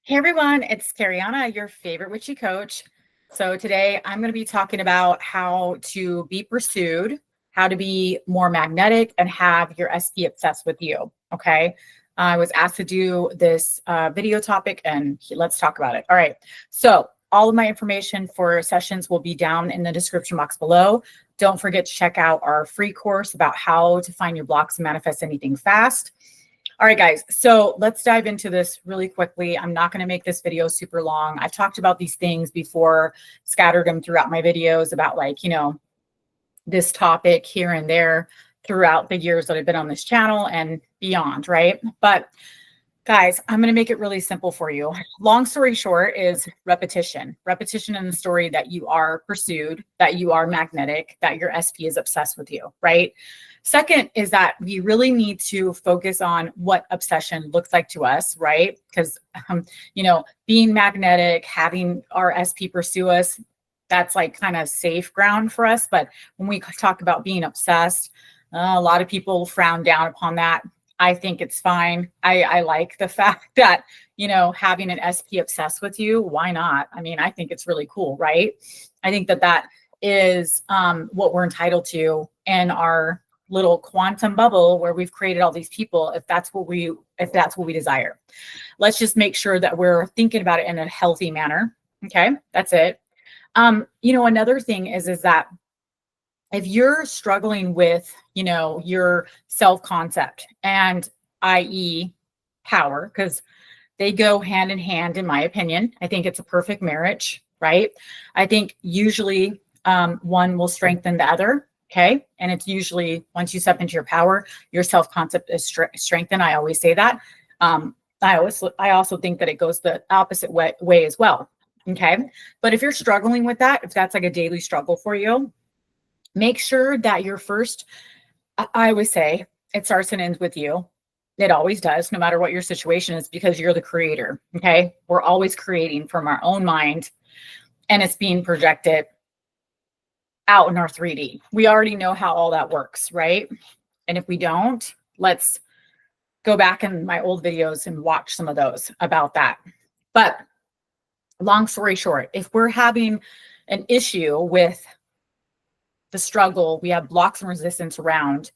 Hey everyone, it's Kariana, your favorite witchy coach. So today I'm going to be talking about how to be pursued, how to be more magnetic, and have your SP obsessed with you. Okay. I was asked to do this video topic and let's talk about it. All right. So all of my information for sessions will be down in the description box below. Don't forget to check out our free course about how to find your blocks and manifest anything fast. All right, guys, so let's dive into this really quickly. I'm not going to make this video super long. I've talked about these things before, scattered them throughout my videos about this topic here and there throughout the years that I've been on this channel and beyond, right? But guys, I'm going to make it really simple for you. Long story short is repetition. Repetition in the story that you are pursued, that you are magnetic, that your SP is obsessed with you, right? Second is that we really need to focus on what obsession looks like to us, right? Because, being magnetic, having our SP pursue us, that's like kind of safe ground for us. But when we talk about being obsessed, a lot of people frown down upon that. I think it's fine. I like the fact that, having an SP obsessed with you, why not? I mean, I think it's really cool, right? I think that is what we're entitled to in our little quantum bubble where we've created all these people, if that's what we desire. Let's just make sure that we're thinking about it in a healthy manner. Okay, that's it. Another thing is that if you're struggling with, your self-concept and i.e. power, because they go hand in hand, in my opinion. I think it's a perfect marriage, right? I think usually one will strengthen the other. Okay. And it's usually once you step into your power, your self-concept is strengthened. I always say that. I also think that it goes the opposite way as well. Okay. But if you're struggling with that, if that's like a daily struggle for you, make sure that your first, I always say it starts and ends with you. It always does, no matter what your situation is, because you're the creator. Okay. We're always creating from our own mind and it's being projected out in our 3D. We already know how all that works, right? And if we don't, let's go back in my old videos and watch some of those about that. But long story short, if we're having an issue with the struggle, we have blocks and resistance around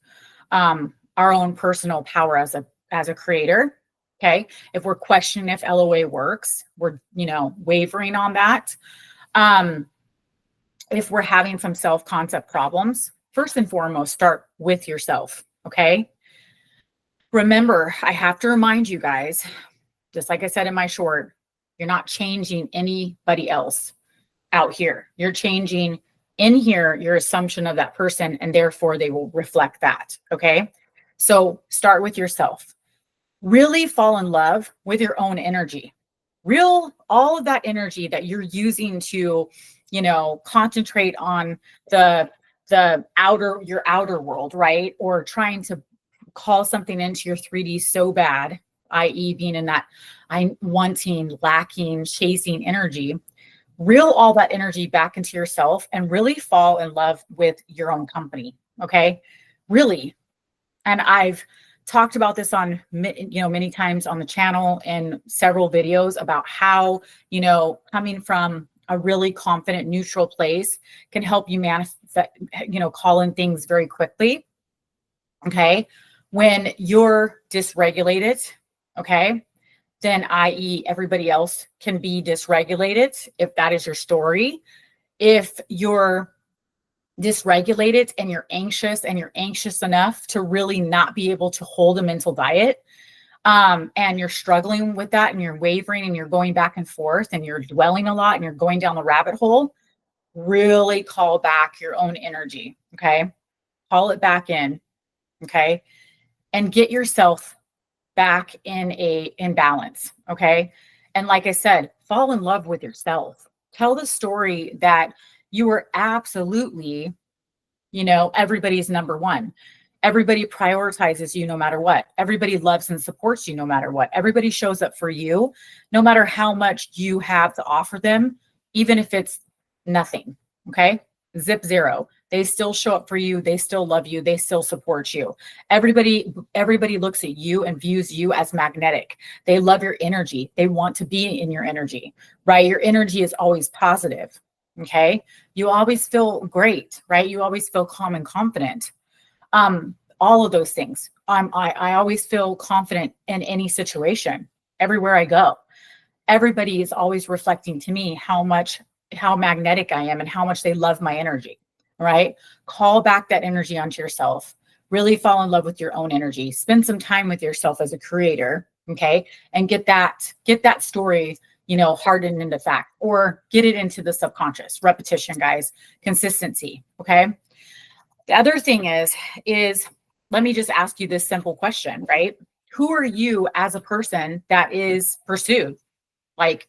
our own personal power as a creator. Okay. If we're questioning if LOA works, we're, wavering on that. If we're having some self-concept problems, first and foremost, start with yourself. Okay. Remember, I have to remind you guys, just like I said in my short, you're not changing anybody else out here. You're changing in here your assumption of that person, and therefore they will reflect that. Okay. So start with yourself. Really fall in love with your own energy. All of that energy that you're using to, concentrate on your outer world, right? Or trying to call something into your 3D so bad, i.e. being in that wanting, lacking, chasing energy. Reel all that energy back into yourself and really fall in love with your own company. Okay. Really. And I've talked about this on, many times on the channel and several videos about how, coming from a really confident, neutral place can help you manifest, call in things very quickly. Okay. When you're dysregulated, okay, then i.e. everybody else can be dysregulated if that is your story. If you're dysregulated and you're anxious enough to really not be able to hold a mental diet, and you're struggling with that and you're wavering and you're going back and forth and you're dwelling a lot and you're going down the rabbit hole, really call back your own energy. Okay. Call it back in. Okay. And get yourself back in balance. Okay. And like I said, fall in love with yourself. Tell the story that you are absolutely, everybody's number one. Everybody prioritizes you no matter what. Everybody loves and supports you no matter what. Everybody shows up for you, no matter how much you have to offer them, even if it's nothing. Okay. Zip zero. They still show up for you. They still love you. They still support you. Everybody looks at you and views you as magnetic. They love your energy. They want to be in your energy, right? Your energy is always positive. Okay. You always feel great, right? You always feel calm and confident. All of those things. I always feel confident in any situation, everywhere I go. Everybody is always reflecting to me how magnetic I am and how much they love my energy, right? Call back that energy onto yourself. Really fall in love with your own energy. Spend some time with yourself as a creator, okay? And get that story, hardened into fact, or get it into the subconscious. Repetition, guys. Consistency, okay? The other thing is let me just ask you this simple question, right? Who are you as a person that is pursued? Like,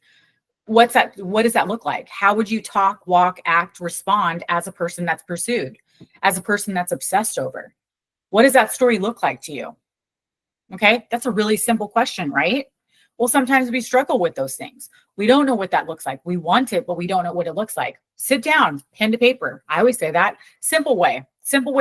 what does that look like? How would you talk, walk, act, respond as a person that's pursued, as a person that's obsessed over? What does that story look like to you? Okay, that's a really simple question, right? Well, sometimes we struggle with those things. We don't know what that looks like. We want it, but we don't know what it looks like. Sit down, pen to paper. I always say that. Simple way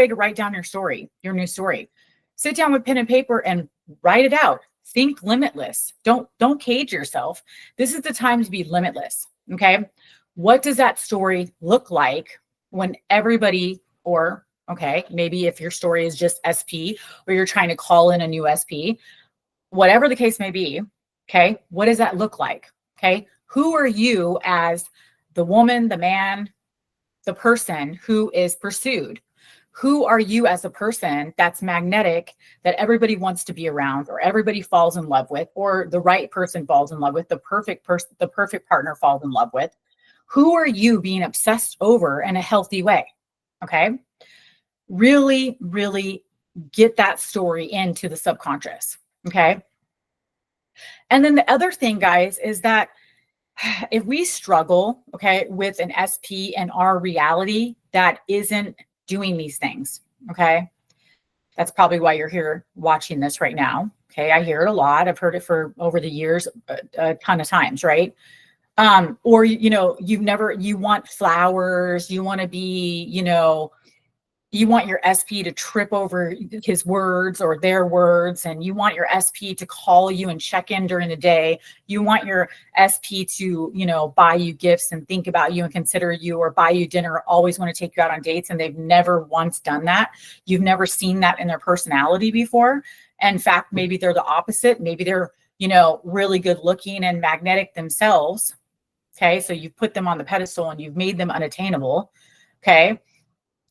to write down your story, your new story. Sit down with pen and paper and write it out. Think limitless. Don't cage yourself. This is the time to be limitless. Okay. What does that story look like when everybody, or okay, maybe if your story is just SP or you're trying to call in a new SP, whatever the case may be. Okay. What does that look like? Okay. Who are you as the woman, the man, the person who is pursued? Who are you as a person that's magnetic, that everybody wants to be around, or everybody falls in love with, or the right person falls in love with, the perfect person, the perfect partner falls in love with? Who are you being obsessed over in a healthy way? Okay. Really, really get that story into the subconscious. Okay. And then the other thing, guys, is that if we struggle, okay, with an SP and our reality that isn't doing these things, okay, that's probably why you're here watching this right now. Okay, I hear it a lot. I've heard it for over the years, a ton of times, right? Or you want flowers, you want to be, you want your SP to trip over his words or their words, and you want your SP to call you and check in during the day. You want your SP to, buy you gifts and think about you and consider you, or buy you dinner, or always want to take you out on dates. And they've never once done that. You've never seen that in their personality before. In fact, maybe they're the opposite. Maybe they're, really good looking and magnetic themselves. Okay. So you've put them on the pedestal and you've made them unattainable. Okay.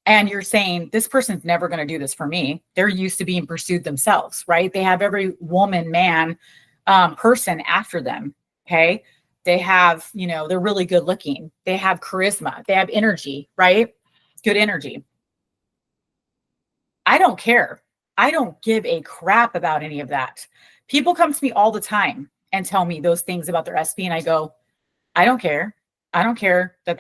And you're saying, this person's never going to do this for me. They're used to being pursued themselves, right? They have every woman, man, person after them. Okay. They have, they're really good looking. They have charisma. They have energy, right? Good energy. I don't care. I don't give a crap about any of that. People come to me all the time and tell me those things about their SP. And I go, I don't care. I don't care that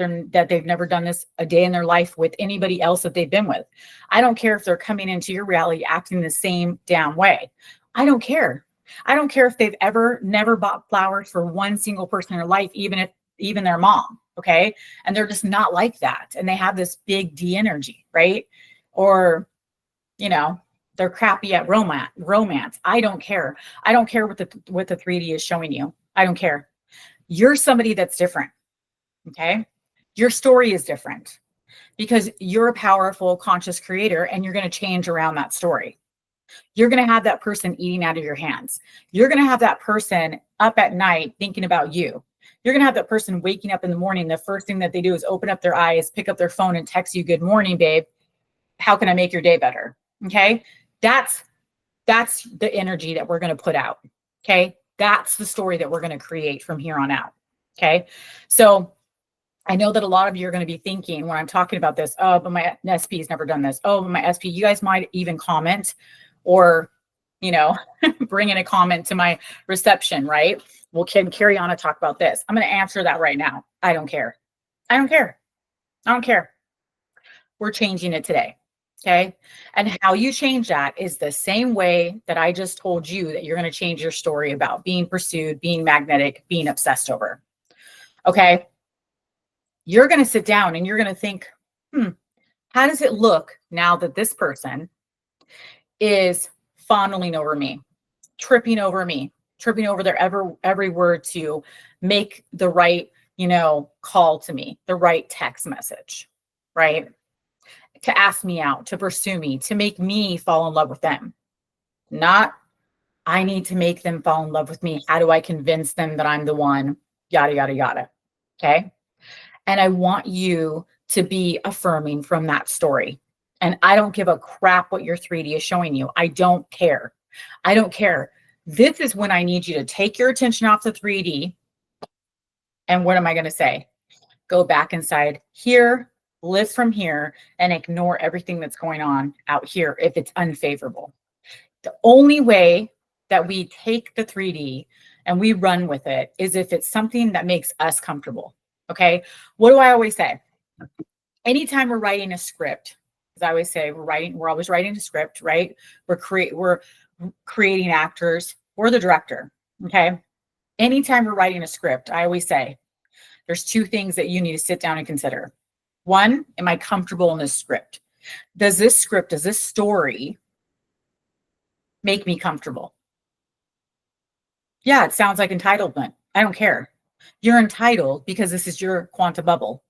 they've never done this a day in their life with anybody else that they've been with. I don't care if they're coming into your reality acting the same damn way. I don't care. I don't care if they've never bought flowers for one single person in their life, even their mom. Okay. And they're just not like that. And they have this big D energy, right? Or, they're crappy at romance. I don't care. I don't care what the 3D is showing you. I don't care. You're somebody that's different. Okay. Your story is different because you're a powerful, conscious creator, and you're going to change around that story. You're going to have that person eating out of your hands. You're going to have that person up at night thinking about you. You're going to have that person waking up in the morning. The first thing that they do is open up their eyes, pick up their phone, and text you, "Good morning, babe. How can I make your day better?" Okay. That's the energy that we're going to put out. Okay. That's the story that we're going to create from here on out. Okay. So I know that a lot of you are going to be thinking when I'm talking about this, oh, but my SP has never done this. Oh, but my SP, you guys might even comment or, bring in a comment to my reception, right? Well, can Kariana talk about this? I'm going to answer that right now. I don't care. I don't care. I don't care. We're changing it today. Okay. And how you change that is the same way that I just told you that you're going to change your story about being pursued, being magnetic, being obsessed over. Okay. You're going to sit down and you're going to think, How does it look now that this person is fondling over me, tripping over me, tripping over their every word to make the right, call to me, the right text message, right? To ask me out, to pursue me, to make me fall in love with them. Not, I need to make them fall in love with me. How do I convince them that I'm the one? Yada, yada, yada. Okay. And I want you to be affirming from that story. And I don't give a crap what your 3D is showing you. I don't care. I don't care. This is when I need you to take your attention off the 3D. And what am I going to say? Go back inside here, live from here, and ignore everything that's going on out here if it's unfavorable. The only way that we take the 3D and we run with it is if it's something that makes us comfortable. Okay. What do I always say? Anytime we're writing a script, as I always say, we're always writing a script, right? We're creating actors. We're the director. Okay. Anytime we're writing a script, I always say, there's two things that you need to sit down and consider. One, am I comfortable in this script? Does this story make me comfortable? Yeah, it sounds like entitlement. I don't care. You're entitled because this is your quanta bubble.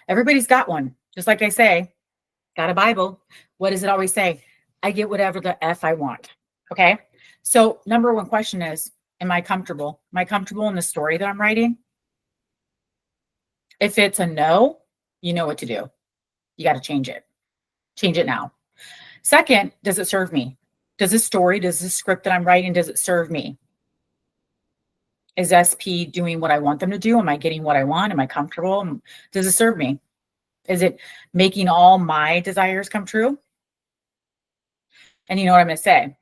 Everybody's got one. Just like I say, got a Bible. What does it always say? I get whatever the F I want. Okay. So number one question is, am I comfortable? Am I comfortable in the story that I'm writing? If it's a no, you know what to do. You got to change it. Change it now. Second, does it serve me? Does this script that I'm writing, does it serve me? Is SP doing what I want them to do? Am I getting what I want? Am I comfortable? Does it serve me? Is it making all my desires come true? And you know what I'm going to say?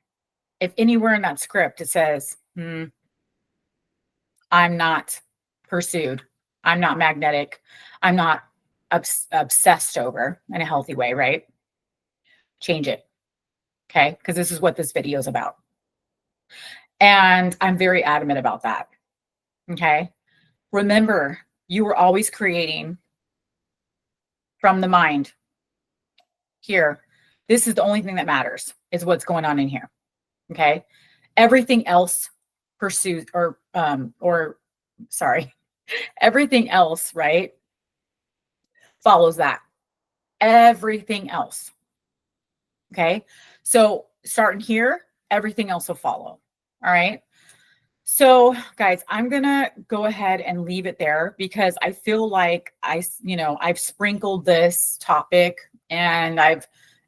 If anywhere in that script it says, I'm not pursued, I'm not magnetic, I'm not obsessed over in a healthy way, right? Change it. Okay. Because this is what this video is about. And I'm very adamant about that. Okay. Remember, you were always creating from the mind. Here, this is the only thing that matters, is what's going on in here. Okay. Everything else pursues everything else, right, follows that. Everything else. Okay. So starting here, everything else will follow. All right. So guys, I'm going to go ahead and leave it there because I feel like I've sprinkled this topic and I've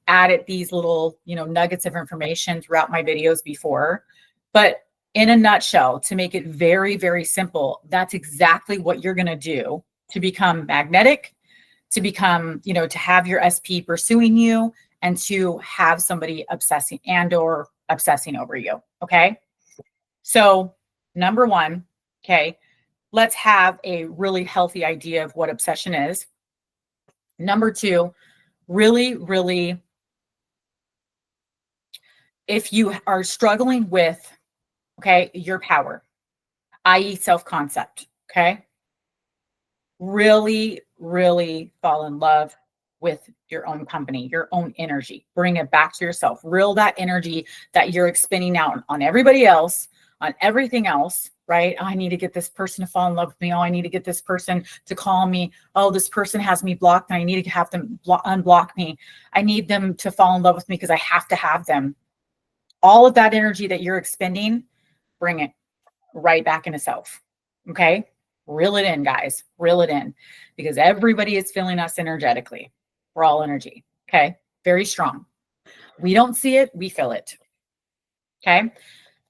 added these little, nuggets of information throughout my videos before. But in a nutshell, to make it very, very simple, that's exactly what you're going to do to become magnetic, to become, to have your SP pursuing you, and to have somebody obsessing over you. Okay. So number one, okay, let's have a really healthy idea of what obsession is. Number two, really, really, if you are struggling with, okay, your power, i.e. self-concept, okay, really, really fall in love with your own company, your own energy. Bring it back to yourself. Reel that energy that you're expending out on everybody else, on everything else, right? Oh, I need to get this person to fall in love with me. Oh, I need to get this person to call me. Oh, this person has me blocked and I need to have them unblock me. I need them to fall in love with me because I have to have them. All of that energy that you're expending, bring it right back into self. Okay. Reel it in, guys. Reel it in, because everybody is feeling us energetically. We're all energy. Okay. Very strong. We don't see it. We feel it. Okay.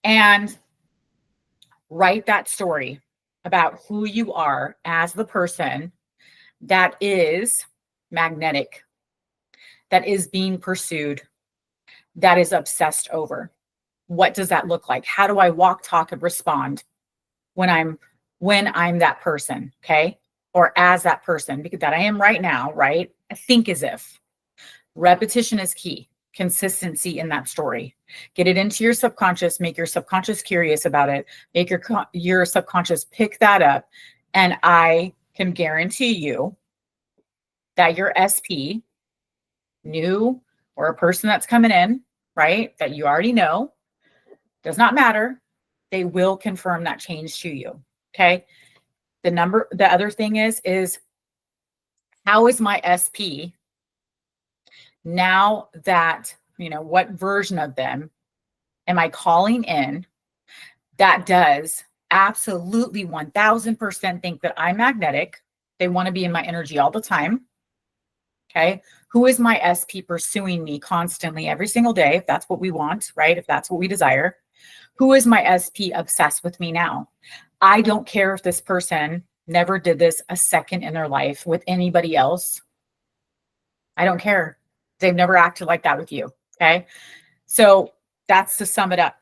And write that story about who you are as the person that is magnetic, that is being pursued, that is obsessed over. What does that look like? How do I walk, talk, and respond when I'm that person? Okay. Or as that person, because that I am right now, right? I think as if. Repetition is key. Consistency in that story. Get it into your subconscious, make your subconscious curious about it, make your subconscious pick that up. And I can guarantee you that your SP new or a person that's coming in, right, that you already know, does not matter. They will confirm that change to you. Okay. The other thing is how is my SP now that, what version of them am I calling in that does absolutely 1000% think that I'm magnetic? They want to be in my energy all the time. Okay. Who is my SP pursuing me constantly every single day? If that's what we want, right? If that's what we desire. Who is my SP obsessed with me now? I don't care if this person never did this a second in their life with anybody else. I don't care. They've never acted like that with you. Okay. So that's to sum it up.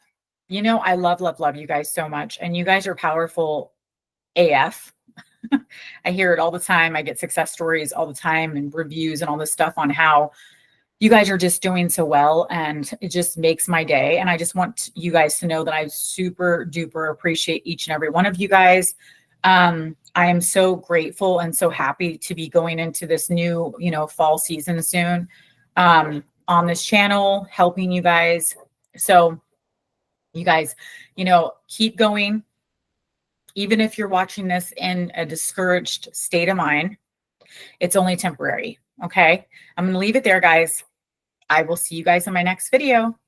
I love, love, love you guys so much. And you guys are powerful AF. I hear it all the time. I get success stories all the time and reviews and all this stuff on how you guys are just doing so well. And it just makes my day. And I just want you guys to know that I super duper appreciate each and every one of you guys. I am so grateful and so happy to be going into this new, fall season soon, on this channel, helping you guys. So you guys, keep going. Even if you're watching this in a discouraged state of mind, it's only temporary. Okay. I'm going to leave it there, guys. I will see you guys in my next video.